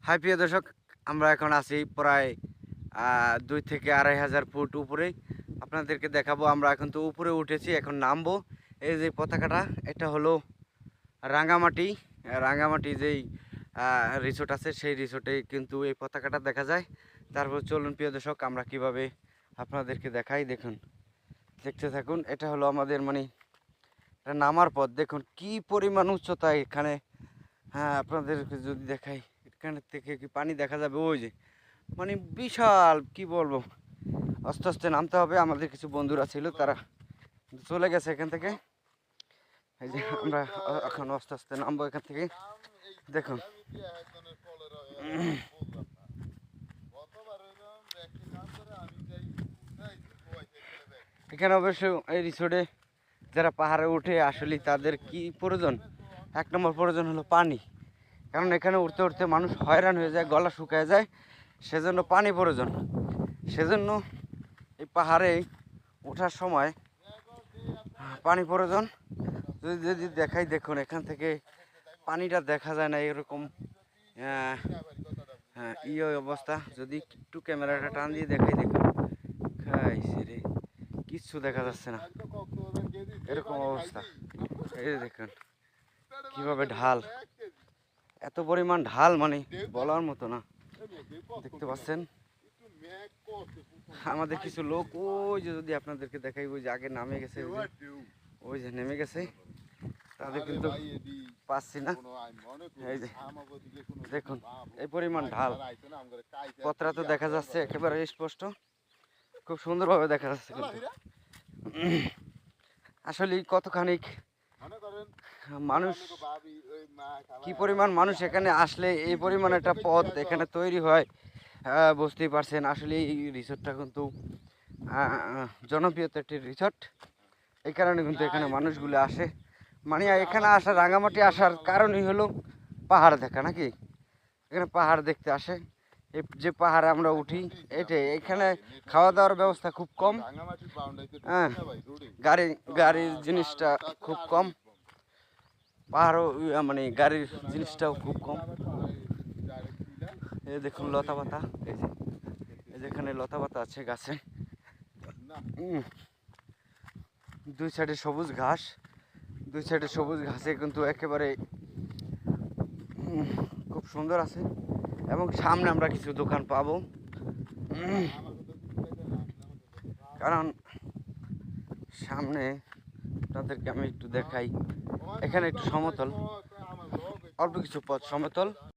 High প্রিয় দর্শক, আমরা এখন আছি প্রায় 2 থেকে 2,500 ফুট উপরে। আপনাদেরকে দেখাবো, আমরা এখন তো উপরে উঠেছি, এখন নামবো। এই যে পতাকাটা, এটা হলো রাঙামাটি। রাঙামাটি যেই রিসোর্ট আছে, সেই রিসোর্টে কিন্তু এই পতাকাটা দেখা যায়। তারপর চলুন প্রিয় দর্শক, আমরা কিভাবে আপনাদেরকে দেখাই, দেখুন, দেখতে থাকুন। এটা হলো আমাদের মানে এটা নামার পথ। দেখুন কি পরিমাণ উচ্চতা এখানে। হ্যাঁ, আপনাদেরকে যদি দেখাই, এখান থেকে কি পানি দেখা যাবে? ওই যে মানে বিশাল, কি বলবো, আস্তে আস্তে নামতে হবে। আমাদের কিছু বন্ধুরা ছিল, তারা চলে গেছে এখান থেকে। এই যে আমরা এখন আস্তে আস্তে নামবো এখান থেকে। দেখুন এখানে অবশ্য এই রিসোর্টে যারা পাহাড়ে উঠে, আসলে তাদের কি প্রয়োজন? 1 নম্বর প্রয়োজন হলো পানি। কারণ এখানে উঠতে উঠতে মানুষ হয়রান হয়ে যায়, গলা শুকায় যায়, সেজন্য পানি প্রয়োজন। সেজন্য এই পাহাড়ে ওঠার সময় পানি প্রয়োজন। যদি যদি দেখাই, দেখুন এখান থেকে পানিটা দেখা যায় না, এরকম হ্যাঁ অবস্থা। যদি একটু ক্যামেরাটা টান দিয়ে দেখাই, দেখুন খাইছে রে, কিচ্ছু দেখা যাচ্ছে না, এরকম অবস্থা। এই যে দেখুন কিভাবে ঢাল, এত পরিমাণ ঢাল, মানে বলার মতো না। দেখতে পাচ্ছেন আমাদের কিছু লোক, ওই যে যদি আপনাদেরকে দেখাই, ওই যে আগে নামে গেছে, ওই যে নেমে গেছে, তাদের কিন্তু পাচ্ছি না। এই যে দেখুন এই পরিমাণ ঢাল, পথটা তো দেখা যাচ্ছে একেবারে স্পষ্ট, খুব সুন্দরভাবে দেখা যাচ্ছে। কিন্তু আসলে কতখানি মানুষ, কি পরিমাণ মানুষ এখানে আসলে এই পরিমাণ একটা পথ এখানে তৈরি হয়, বুঝতেই পারছেন। আসলে এই রিসোর্টটা কিন্তু জনপ্রিয় একটি রিসোর্ট, এই কারণে কিন্তু এখানে মানুষগুলো আসে। মানে এখানে আসা, রাঙামাটি আসার কারণই হলো পাহাড় দেখা, নাকি? এখানে পাহাড় দেখতে আসে। এই যে পাহাড়ে আমরা উঠি, এখানে খাওয়া দাওয়ার ব্যবস্থা খুব কম। হ্যাঁ, গাড়ির জিনিসটা খুব কম, পাহাড়ও মানে গাড়ির জিনিসটাও খুব কম। এই দেখুন লতা পাতা, এই যে এখানে লতা পাতা আছে গাছে। দুই সাইডে সবুজ ঘাস, দুই সাইডে সবুজ ঘাসে কিন্তু একেবারে খুব সুন্দর আছে। এবং সামনে আমরা কিছু দোকান পাবো, কারণ সামনে তাদেরকে আমি একটু দেখাই। এখানে একটু সমতল, অল্প কিছু পথ সমতল।